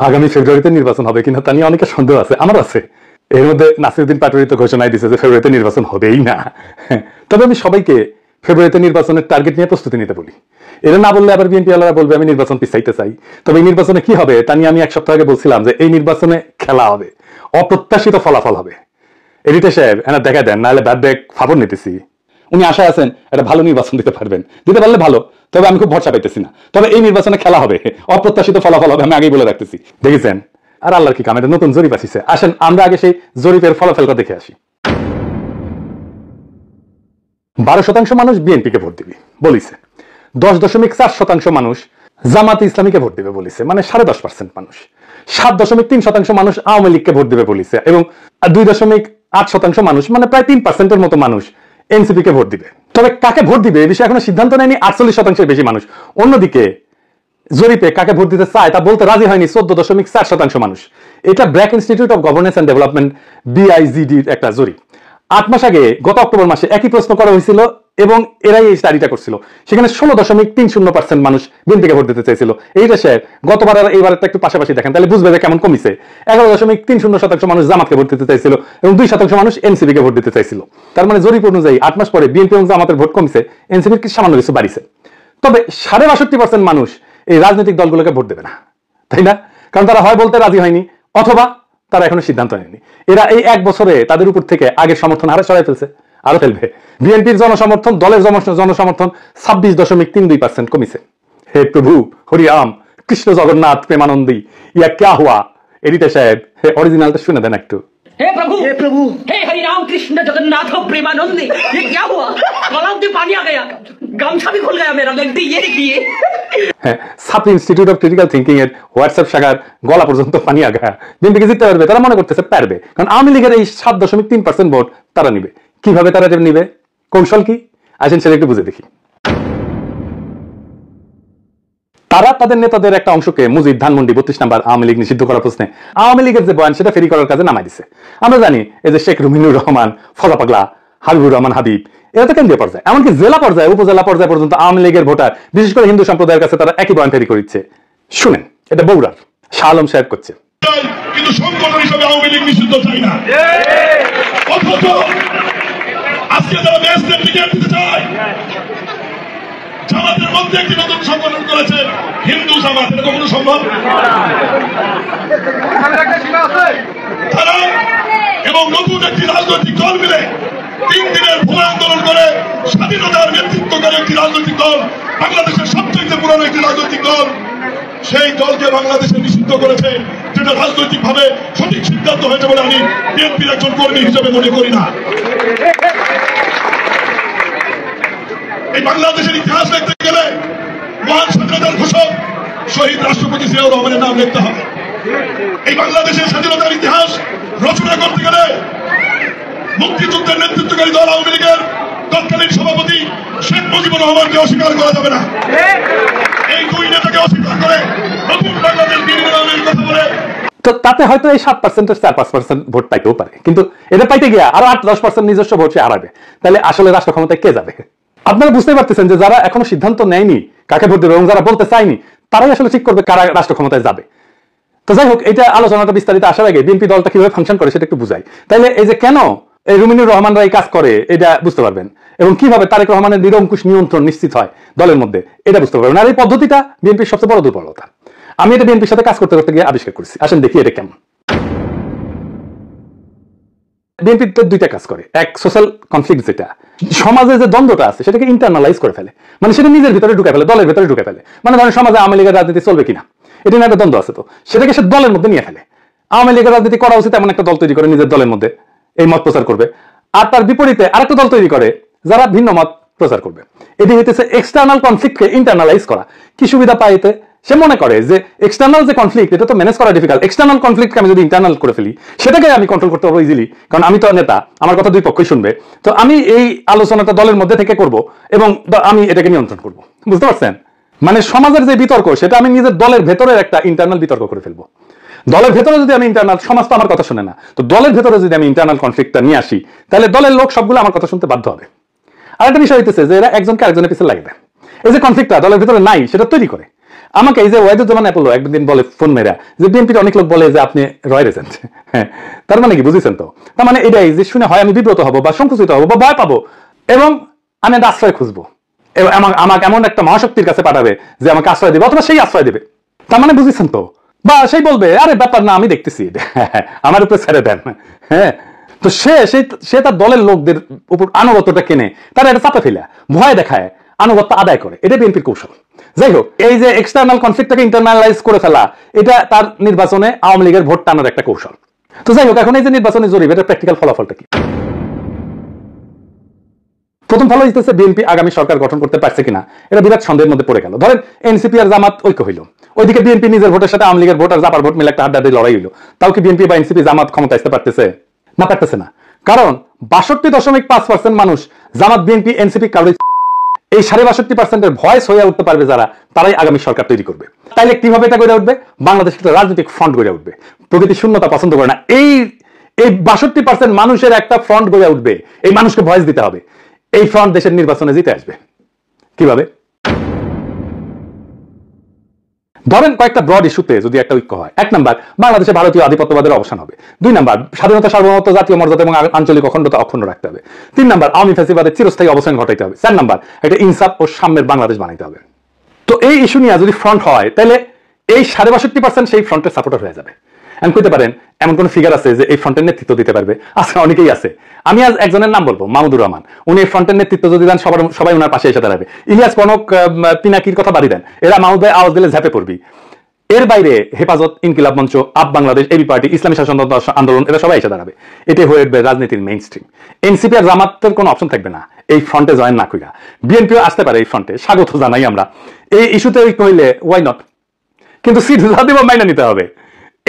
আগামী ফেব্রুয়ারিতে নির্বাচন হবে কিনা তা নিয়ে অনেকের সন্দেহ আছে, আমার আছে। এর মধ্যে নাসিরউদ্দিন পাটোয়ারি তো ঘোষণায় দিয়েছে যে ফেব্রুয়ারিতে নির্বাচন হবেই না। তবে আমি সবাইকে ফেব্রুয়ারিতে নির্বাচনের টার্গেট নিয়ে প্রস্তুতি নিতে বলি। এটা না বললে আবার বিএনপি আলারা বলবে আমি নির্বাচন পিছাইতে চাই। তবে এই নির্বাচনে কি হবে তা নিয়ে আমি এক সপ্তাহ আগে বলছিলাম যে এই নির্বাচনে খেলা হবে, অপ্রত্যাশিত ফলাফল হবে। এডিটর সাহেব এনা দেখা দেন, নাহলে ব্যাড ব্যাগ ফাবর নিতেছি। উনি আশায় আছেন একটা ভালো নির্বাচন দিতে পারবেন, দিতে পারলে ভালো, তবে আমি খুব ভরসা পাইতেছি না। তবে এই নির্বাচনে খেলা হবে, অপ্রত্যাশিত ফলাফল হবে, আমি আগেই বলে রাখতেছি। দেখেছেন আর আল্লাহর কি কাম, এটা নতুন জরিপ আসিছে। আসেন আমরা আগে সেই জরিপের ফলাফলটা দেখে আসি। 12% মানুষ বিএনপিকে ভোট দিবে বলিছে, 10.4% মানুষ জামাতে ইসলামীকে ভোট দিবে বলিছে, মানে 10.5% মানুষ। 7.3% মানুষ আওয়ামী লীগকে ভোট দিবে বলিছে, এবং 2.8% মানুষ, মানে প্রায় 3%-এর মতো মানুষ এনসিপি কে ভোট দিবে। তবে কাকে ভোট দিবে এই বিষয়ে এখনো সিদ্ধান্ত নেয়নি 48%-এর বেশি মানুষ। অন্যদিকে জরিপে কাকে ভোট দিতে চায় তা বলতে রাজি হয়নি 14.4% মানুষ। এটা BRAC institute of governance and development BIGD-র একটা জরিপ। 8 মাস আগে গত অক্টোবর মাসে একই প্রশ্ন করা হয়েছিল এবং এরাই এই স্টাডিটা করছিল। সেখানে 16.30% মানুষ বিএনপিকে ভোট দিতে চাইছিল। এইটা স্যার গতবার আর এইবার একটু পাশাপাশি দেখেন তাহলে বুঝবে যে কেমন কমিছে। 11.30% মানুষ জামাতকে ভোট দিতে চাইছিল এবং 2% মানুষ এনসিপি কে ভোট দিতে চাইছিল। তার মানে জরিপ অনুযায়ী 8 মাস পরে বিএনপি এবং জামাতের ভোট কমিছে, এনসিপির কি সামান্য কিছু বাড়িছে। তবে 62.5% মানুষ এই রাজনৈতিক দলগুলোকে ভোট দেবে না, তাই না? কারণ তারা হয় বলতে রাজি হয়নি, অথবা তারা এখনো সিদ্ধান্ত নেয়নি। এরা এই 1 বছরে তাদের উপর থেকে আগের সমর্থন হারে সরাই ফেলছে, আরো ফেলবে। বিএনপির জনসমর্থন, দলের জনসমর্থন 26.32% কমিছে। হে প্রভু হরিরাম কৃষ্ণ জগন্নাথ প্রেমানন্দী, ইয়া ক্যা হুয়া। এডিটর সাহেব অরিজিনালটা শুনে দেন একটু। हे प्रभु हे हरि राम कृष्ण जगन्नाथ प्रेमानंदी, ये क्या हुआ? गला में पानी आ गया, गमछा भी खुल गया मेरा, लगती ये देखिए। ছাত্র ইনস্টিটিউট অফ ক্রিটিক্যাল থিঙ্কিং এর হোয়াটসঅ্যাপ শাখার গলা পর্যন্ত পানি আগা। বিএনপিকে জিততে পারবে, তারা মনে করতেছে পারবে, কারণ আওয়ামী লীগের এই 7.3% ভোট তারা নিবে। কিভাবে তারা নিবে, কৌশল কি, আসেন সেটা একটু বুঝে দেখি। তারা তাদের নেতাদের একটা অংশকে মুজিব, ধানমন্ডি, 32 নম্বর আওয়ামী লীগ নিষিদ্ধ করার প্রশ্নে আওয়ামী লীগের যে বয়ান সেটা ফেরি করার কাজে নামাই দিছে। আমরা জানি এই যে শেখ রুমিনুর রহমান, ফজা পাগলা, হাবিবুর রহমান হাবিব, এরা তো কেন্দ্রীয় পর্যায়ে, এমনকি জেলা পর্যায়ে, উপজেলা পর্যায়ে পর্যন্ত আওয়ামী লীগের ভোটার, বিশেষ করে হিন্দু সম্প্রদায়ের কাছে তারা একই বয়ান ফেরি করছে। শুনেন, এটা বগুড়ার শাহ আলম সাহেব করছে। কিন্তু সংগঠন হিসেবে আওয়ামী লীগ নিষিদ্ধ চাই না, অথচ আজকে যারা দেশের দিকে দিতে চায়, জামাতের মধ্যে একটি নতুন সংগঠন করেছে হিন্দু জামাত, এটা কখনো সম্ভব? তারা এবং নতুন একটি রাজনৈতিক দল মিলে 3 দিনের ভূমি আন্দোলন করে স্বাধীনতার নেতৃত্ব করে একটি রাজনৈতিক দল, বাংলাদেশের সবচেয়ে পুরনো একটি রাজনৈতিক দল, সেই দলকে বাংলাদেশে নিষিদ্ধ করেছে, যেটা রাজনৈতিক ভাবে সঠিক সিদ্ধান্ত হয়েছে বলে আমি বিএনপির একজন কর্মী হিসেবে মনে করি না। এই বাংলাদেশের ইতিহাস লিখতে গেলে মহান স্বাধীনতার ঘোষক শহীদ রাষ্ট্রপতি জিয়াউর রহমানের নাম লিখতে হবে। এই বাংলাদেশের স্বাধীনতার ইতিহাস রচনা করতে গেলে মুক্তিযুদ্ধের নেতৃত্বকারী দল আওয়ামী লীগের তৎকালীন সভাপতি শেখ মুজিবুর রহমানকে অস্বীকার করা যাবে না। এই 2 নেতাকে অস্বীকার করে নতুন বাংলাদেশ নির্মাণের কথা বলে, তো তাতে হয়তো এই 7%-এর 4-5% ভোট পাইতেও পারে, কিন্তু এটা পাইতে গিয়া আরো 8-10% নিজস্ব ভোট সে হারাবে। তাহলে আসলে রাষ্ট্র ক্ষমতায় কে যাবে? আপনারা বুঝতে পারতেছেন যে যারা এখনো সিদ্ধান্ত নেয়নি কাকে ভোট দেবে এবং যারা বলতে চায়নি তারাই আসলে ঠিক করবে কারা রাষ্ট্র ক্ষমতায় যাবে। তো যাই হোক, এটা আলোচনাটা বিস্তারিত আসার আগে বিএনপি দলটা কিভাবে ফাংশন করে সেটা একটু বুঝাই। তাইলে এই যে কেন এই রুমিনুর রহমানরা এই কাজ করে এটা বুঝতে পারবেন, এবং কিভাবে তারেক রহমানের নিরঙ্কুশ নিয়ন্ত্রণ নিশ্চিত হয় দলের মধ্যে এটা বুঝতে পারবেন। আর এই পদ্ধতিটা বিএনপির সবচেয়ে বড় দুর্বলতা। আমি এটা বিএনপির সাথে কাজ করতে করতে গিয়ে আবিষ্কার করছি। আসেন দেখি এটা কেমন। বিএনপিতে 2টা কাজ করে। এক, সোশ্যাল কনফ্লিক্ট, যেটা সমাজে যে দ্বন্দ্বটা আছে সেটাকে ইন্টারনালাইজ করে ফেলে, মানে সেটা নিজের ভিতরে ঢুকে ফেলে, দলের ভিতরে ঢুকে ফেলে। মানে ধরেন সমাজে আওয়ামী লীগের রাজনীতি চলবে কিনা, এটা নিয়ে একটা দ্বন্দ্ব আছে, তো সেটাকে সে দলের মধ্যে নিয়ে ফেলে। আওয়ামী লীগের রাজনীতি করা উচিত এমন একটা দল তৈরি করে নিজের দলের মধ্যে এই মত প্রচার করবে, আর তার বিপরীতে আরেকটা দল তৈরি করে যারা ভিন্ন মত প্রচার করবে। এটি হইতেছে এক্সটার্নাল কনফ্লিক্টকে ইন্টারনালাইজ করা। কি সুবিধা পায় এতে? সে মনে করে যে এক্সটার্নাল যে কনফ্লিক্ট এটা তো ম্যানেজ করা ডিফিকাল্ট, এক্সটার্নাল কনফ্লিক্টকে আমি যদি ইন্টারনাল করে ফেলি সেটাকে আমি কন্ট্রোল করতে পারবো ইজিলি, কারণ আমি তো নেতা, আমার কথা 2 পক্ষই শুনবে। তো আমি এই আলোচনাটা দলের মধ্যে থেকে করব এবং আমি এটাকে নিয়ন্ত্রণ করব। বুঝতে পারছেন? মানে সমাজের যে বিতর্ক সেটা আমি নিজের দলের ভেতরের একটা ইন্টারনাল বিতর্ক করে ফেলবো। দলের ভেতরে যদি আমি ইন্টারনাল, সমাজ তো আমার কথা শুনে না, তো দলের ভেতরে যদি আমি ইন্টারনাল কনফ্লিক্টটা নিয়ে আসি তাহলে দলের লোক সবগুলো আমার কথা শুনতে বাধ্য হবে। আরেকটা বিষয় হইতেছে যে এরা একজনকে আরেকজনের পিছনে লাগে দেয়। এই যে কনফ্লিক্টটা দলের ভেতরে নাই সেটা তৈরি করে। আমাকে এই যে ওয়াহিদুজ্জামান অ্যাপোলো একদিন বলে ফোন মেরা যে বিএনপির অনেক লোক বলে যে আপনি রয়ের এজেন্ট। হ্যাঁ, তার মানে কি বুঝেছেন তো? তার মানে এটাই যে শুনে হয় আমি বিব্রত হবো বা সংকুচিত হবো বা ভয় পাবো এবং আমি একটা আশ্রয় খুঁজবো এবং আমাকে এমন একটা মহাশক্তির কাছে পাঠাবে যে আমাকে আশ্রয় দেবে অথবা সেই আশ্রয় দেবে। তার মানে বুঝেছেন তো? বা সেই বলবে আরে ব্যাপার না, আমি দেখতেছি, আমার উপরে ছেড়ে দেন। হ্যাঁ, তো সে তার দলের লোকদের উপর আনুগত্যটা কেনে তারা এটা চাপে ফেলে ভয় দেখায় আনুগত্য আদায় করে। এটা বিএনপির কৌশল। যাই হোক, এই যে এক্সটার্নাল কনফ্লিক্টটাকে ইন্টারনালাইজ করে ফেলা, এটা তার নির্বাচনে আওয়ামী লীগের ভোট টানার একটা কৌশল। তো যাই হোক, এখন এই যে নির্বাচনে জরিপ, এটা প্র্যাকটিক্যাল ফলাফলটা কি? প্রথম ফল হইতেছে বিএনপি আগামী সরকার গঠন করতে পারছে কিনা এটা বিরাট সন্দেহের মধ্যে পড়ে গেল। ধরেন এনসিপি আর জামাত ঐক্য হইল, ওইদিকে বিএনপি নিজের ভোটের সাথে আওয়ামী লীগের ভোট আর জাপার ভোট মিলে একটা হাড্ডাহাড্ডি লড়াই হইল। তাও কি বিএনপি বা এনসিপি জামাত ক্ষমতা আসতে পারতেছে? না, পারতেছে না। কারণ ৬২.৫% মানুষ জামাত বিএনপি এনসিপি কারোই, এই ৬২.৫%-এর ভয়েস হয়ে উঠতে পারবে যারা, তারাই আগামী সরকার তৈরি করবে। তাইলে কিভাবে এটা গড়ে উঠবে? বাংলাদেশ একটা রাজনৈতিক ফ্রন্ট গড়ে উঠবে। প্রকৃতি শূন্যতা পছন্দ করে না। এই ৬২% মানুষের একটা ফ্রন্ট গড়ে উঠবে। এই মানুষকে ভয়েস দিতে হবে। এই ফ্রন্ট দেশের নির্বাচনে জিতে আসবে। কিভাবে? ধরেন কয়েকটা ব্রড ইস্যুতে যদি একটা ঐক্য হয়। ১ নাম্বার, বাংলাদেশে ভারতীয় আধিপত্যবাদের অবসান হবে। ২ নাম্বার, স্বাধীনতা, সার্বভৌমত্ব, জাতীয় মর্যাদা এবং আঞ্চলিক অখণ্ডতা অক্ষুণ্ণ রাখতে হবে। ৩ নাম্বার, আওয়ামী ফ্যাসিবাদের চিরস্থায়ী অবসান ঘটাইতে হবে। ৪ নাম্বার, একটা ইনসাফ ও সাম্যের বাংলাদেশ বানাইতে হবে। তো এই ইস্যু নিয়ে যদি ফ্রন্ট হয়, তাহলে এই ৬২.৫% সেই ফ্রন্টের সাপোর্টার হয়ে যাবে। আমি কইতে পারেন এমন কোন ফিগার আছে যে এই ফ্রন্টের নেতৃত্ব দিতে পারবে? আজকে অনেকেই আছে। আমি আজ একজনের নাম বলবো, মাহমুদুর রহমান। উনি এই ফ্রন্টের নেতৃত্ব যদি দেন, সবাই ওনার পাশে এসে দাঁড়াবে। ইলিয়াস কনক, পিনাকির কথা বাড়ি দেন, এরা মাহমুদ ভাই আওয়াজ দিলে ঝাঁপে পড়বি। এর বাইরে হেফাজত, ইনকিলাব মঞ্চ, আপ বাংলাদেশ, এবি পার্টি, ইসলামী শাসন আন্দোলন, এরা সবাই এসে দাঁড়াবে। এটাই হয়ে উঠবে রাজনীতির মেইন স্ট্রিম। এনসিপি আর জামাতের কোনো অপশন থাকবে না এই ফ্রন্টে জয়েন না কইরা। বিএনপিও আসতে পারে এই ফ্রন্টে, স্বাগত জানাই আমরা। এই ইস্যুতে ঐক্য হইলে ওয়াই নট, কিন্তু সিট জাতীয় মাইনা নিতে হবে।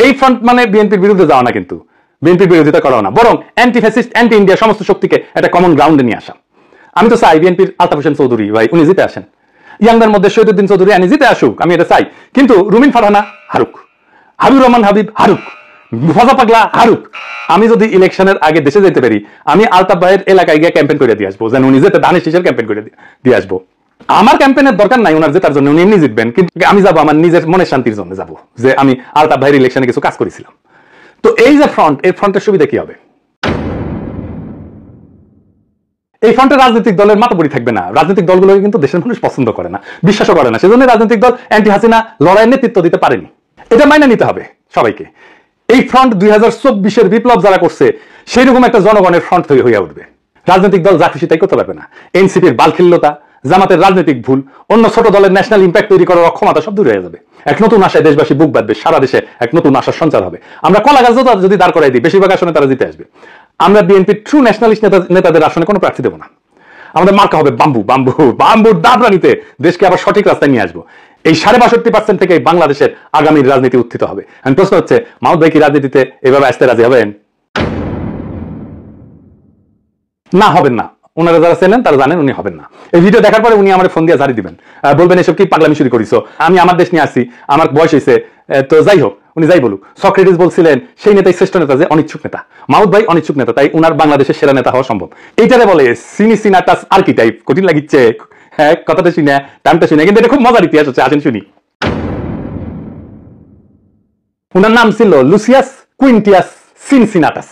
এই ফ্রন্ট মানে বিএনপির বিরুদ্ধে যাওয়া না, কিন্তু বিএনপির বিরোধিতা করাও না, বরং অ্যান্টি ফ্যাসিস্ট, অ্যান্টি ইন্ডিয়া সমস্ত শক্তিকে একটা কমন গ্রাউন্ডে নিয়ে আসা। আমি তো চাই বিএনপির আলতাফ হোসেন চৌধুরী ভাই উনি জিতে আসেন, ইয়াংদের মধ্যে শহীদুদ্দিন চৌধুরী আনি জিতে আসুক, আমি এটা চাই। কিন্তু রুমিন ফারহানা হারুক, হাবিবুর রহমান হাবিব হারুক, ফজা পাগলা হারুক। আমি যদি ইলেকশনের আগে দেশে যেতে পারি, আমি আলতাফ ভাইয়ের এলাকায় গিয়ে ক্যাম্পেইন করে দিয়ে আসবো, যেন উনি যেতে ধানের শীষের ক্যাম্পেইন করে দিয়ে আসবো। আমার ক্যাম্পেইনের দরকার নাই ওনার জেতার জন্য, উনি এমনি জিতবেন, কিন্তু আমি যাবো আমার নিজের মনের শান্তির জন্য যাবো, যে আমি আলতাফ ভাইয়ের ইলেকশনে কিছু কাজ করেছিলাম। তো এই যে ফ্রন্ট, এই ফ্রন্টের সুবিধা কি হবে? এই ফ্রন্টের রাজনৈতিক দলের মাতবরি থাকবে না। রাজনৈতিক দলগুলোকে কিন্তু দেশের মানুষ পছন্দ করে না, বিশ্বাসও করে না। সেজন্য রাজনৈতিক দল অ্যান্টি হাসিনা লড়াইয়ের নেতৃত্ব দিতে পারেনি। এটা মাইনে নিতে হবে সবাইকে। এই ফ্রন্ট 2024-এর বিপ্লব যারা করছে সেই রকম একটা জনগণের ফ্রন্ট হয়ে উঠবে। রাজনৈতিক দল যা খুশি তাই করতে পারবে না। এনসিপির বালখিল্যতা, জামাতের রাজনৈতিক ভুল, অন্য ছোট দলের ন্যাশনাল ইম্প্যাক্ট তৈরি করার অক্ষমতা সব দূরে হয়ে যাবে। এক নতুন আশায় দেশবাসী বুক বাঁধবে, সারা দেশে এক নতুন আশার সঞ্চার হবে। আমরা কলা গাছ যদি দাঁড় করাই দিই, বেশিরভাগ আসনে তারা জিতে আসবে। আমরা বিএনপির ট্রু ন্যাশনালিস্ট নেতাদের আসনে কোনো প্রার্থী দেবো না। আমাদের মার্কা হবে বাম্বুর দাবরানিতে দেশকে আবার সঠিক রাস্তায় নিয়ে আসবো। এই ৬২.৫% থেকে বাংলাদেশের আগামীর রাজনীতি উত্থিত হবে। আমি প্রশ্ন হচ্ছে, মাহমুদ ভাই কি রাজনীতিতে এভাবে আসতে রাজি হবেন? না, হবেন না। ওনারা যারা চেনেন তারা জানেন উনি হবেন না। এই ভিডিও দেখার পরে উনি আমার ফোন দিয়ে জারি দিবেন, বলবেন এসব কি পাগলামি শুরু করিস, আমি আমার দেশ নিয়ে আসছি, আমার বয়স হয়েছে। তো যাই হোক, উনি যাই বলুক, সক্রেটিস বলছিলেন সেই নেতাই শ্রেষ্ঠ নেতা যে অনিচ্ছুক নেতা। মাহমুদ ভাই অনিচ্ছুক নেতা, তাই উনার বাংলাদেশের সেরা নেতা হওয়া সম্ভব। এইটারে বলে সিনাটাস আর্কিটাইপ। কঠিন লাগিচ্ছে হ্যাঁ কথাটা শুনে, টাইমটা শুনে, কিন্তু এটা খুব মজার ইতিহাস হচ্ছে, আসেন শুনি। উনার নাম ছিল লুসিয়াস কুইন্টিয়াস সিনসিনাটাস।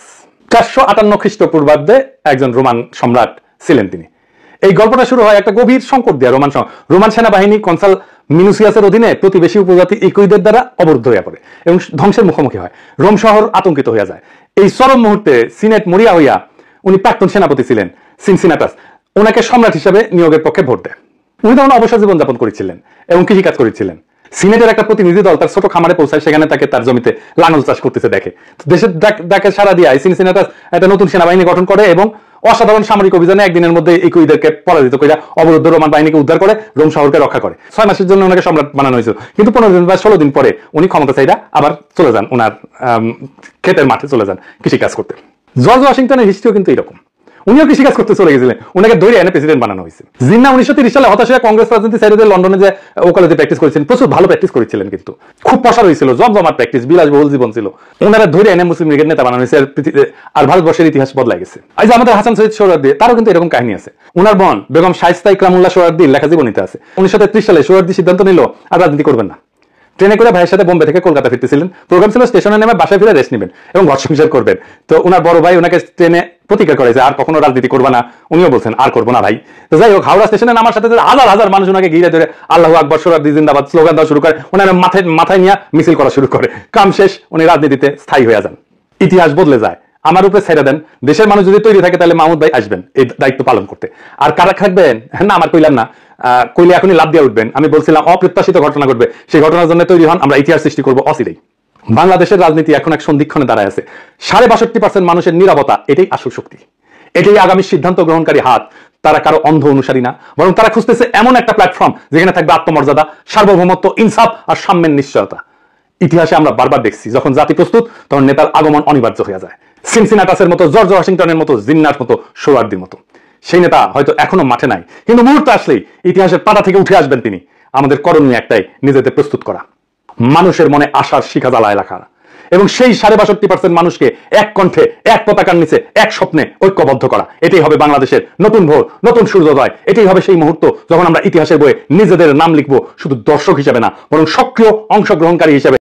458 খ্রিস্টপূর্বাব্দে একজন রোমান সম্রাট ছিলেন তিনি। এই গল্পটা শুরু হয় একটা গভীর সংকট দিয়ে। রোমান সেনাবাহিনী কনসাল মিনুসিয়াসের অধীনে প্রতিবেশী উপজাতি ইকুইদের দ্বারা অবরুদ্ধ হয়ে পড়ে এবং ধ্বংসের মুখোমুখি হয়। রোম শহর আতঙ্কিত হয়ে যায়। এই চরম মুহূর্তে সিনেট মরিয়া হইয়া, উনি প্রাক্তন সেনাপতি ছিলেন সিনসিনাটাস, ওনাকে সম্রাট হিসেবে নিয়োগের পক্ষে ভোট দেয়। উনি তখন অবসর জীবনযাপন করেছিলেন এবং কৃষিকাজ করেছিলেন। সিনেটের একটা প্রতিনিধি দল তার ছোট খামারে পৌঁছায়, সেখানে তাকে তার জমিতে লাঙল চাষ করতেছে দেখে। দেশের ডাকে সারা দিয়ে সিনসিনাটাস একটা নতুন সেনাবাহিনী গঠন করে এবং অসাধারণ সামরিক অভিযানে একদিনের মধ্যে ইকুইদেরকে পরাজিত করে অবরুদ্ধ রোমান বাহিনীকে উদ্ধার করে রোম শহরকে রক্ষা করে। 6 মাসের জন্য ওনাকে সম্রাট বানানো হয়েছিল, কিন্তু 15 দিন বা 16 দিন পরে উনি ক্ষমতা চাইরা আবার চলে যান, ওনার ক্ষেতের মাঠে চলে যান কৃষিকাজ করতে। জর্জ ওয়াশিংটনের হিস্ট্রিও কিন্তু এরকম। উনিও কৃষিকাজ করতে চলে গেছিলেন, উনাকে ধরে এনে প্রেসিডেন্ট বানানো হয়েছে। জিন্নাহ 1930 সালে হতাশ হয়ে কংগ্রেস রাজনীতি ছেড়ে লন্ডনে যে ওকালতি প্র্যাকটিস করেছেন, প্রচুর ভালো প্র্যাকটিস করেছিলেন, কিন্তু খুব প্রসার হয়েছিল, জমজমাট প্র্যাকটিস, বিলাসবহুল জীবন ছিল। ওনারা ধরে এনে মুসলিম লীগের নেতা বানানো হয়েছে, আর ভারতবর্ষের ইতিহাস বদলাই গেছে। এই যে আমাদের হাসান সৈয়দ সোহরাওয়ার্দী, তারও কিন্তু এরকম কাহিনী আছে। ওনার বোন বেগম শায়েস্তা ইকরামুল্লাহ সোহরাওয়ার্দীর লেখা জীবনীতে আছে 1933 সালে সোহরাওয়ার্দী সিদ্ধান্ত নিল আর রাজনীতি করবেন না। ট্রেনে করে ভাইয়ের সাথে বোম্বে থেকে কলকাতা ফিরতেছিলেন, প্রোগ্রাম ছিল স্টেশনে নেমে বাসায় ফিরে রেস্ট নেবেন এবং ঘর সংসার করবেন। তো ওনার বড় ভাই ওনাকে ট্রেনে প্রতিজ্ঞা করে যে আর কখনো রাজনীতি করবা না, উনিও বলছেন আর করবো না ভাই। তো যাই হোক, হাওড়া স্টেশনে নামার সাথে হাজার হাজার মানুষ ওনাকে ঘিরে ধরে আল্লাহু আকবার, সোহরাওয়ার্দী জিন্দাবাদ স্লোগান দেওয়া শুরু করে, ওনার মাথায় নিয়ে মিছিল করা শুরু করে। কাম শেষ, উনি রাজনীতিতে স্থায়ী হয়ে যান। ইতিহাস বদলে যায়। আমার উপরে ছেড়ে দেন, দেশের মানুষ যদি তৈরি থাকে তাহলে মাহমুদ ভাই আসবেন এই দায়িত্ব পালন করতে। আর কারা থাকবেন না আমার কইলাম না, কইলে এখনই লাভ দিয়ে উঠবেন। আমি বলছিলাম অপ্রত্যাশিত ঘটনা ঘটবে, সেই ঘটনার জন্য তৈরি হন, আমরা ইতিহাস সৃষ্টি করবো অচিরেই। বাংলাদেশের রাজনীতি এখন এক সন্ধিক্ষণে দাঁড়ায় আছে। 62% মানুষের নীরবতা, এটাই আসল শক্তি, এটাই আগামী সিদ্ধান্ত গ্রহণকারী হাত। তারা কারো অন্ধ অনুসারী না, বরং তারা খুঁজতেছে এমন একটা প্ল্যাটফর্ম যেখানে থাকবে আত্মমর্যাদা, সার্বভৌমত্ব, ইনসাফ আর সাম্যের নিশ্চয়তা। ইতিহাসে আমরা বারবার দেখছি, যখন জাতি প্রস্তুত তখন নেতার আগমন অনিবার্য হয়ে যায়। সিনসিনাটাসের মতো, জর্জ ওয়াশিংটনের মতো, জিন্নাহর মতো, সোহরাওয়ার্দীর মতো। সেই নেতা হয়তো এখনো মাঠে নাই, কিন্তু মুহূর্ত আসলেই ইতিহাসের পাতা থেকে উঠে আসবেন তিনি। আমাদের করণীয় একটাই, নিজেদের প্রস্তুত করা, মানুষের মনে আশার শিখা জ্বালায় রাখা, এবং সেই 62% মানুষকে এক কণ্ঠে, এক পতাকার নিচে, এক স্বপ্নে ঐক্যবদ্ধ করা। এটাই হবে বাংলাদেশের নতুন ভোর, নতুন সূর্যোদয়। এটাই হবে সেই মুহূর্ত যখন আমরা ইতিহাসের বইয়ে নিজেদের নাম লিখবো, শুধু দর্শক হিসেবে না, বরং সক্রিয় অংশগ্রহণকারী হিসেবে।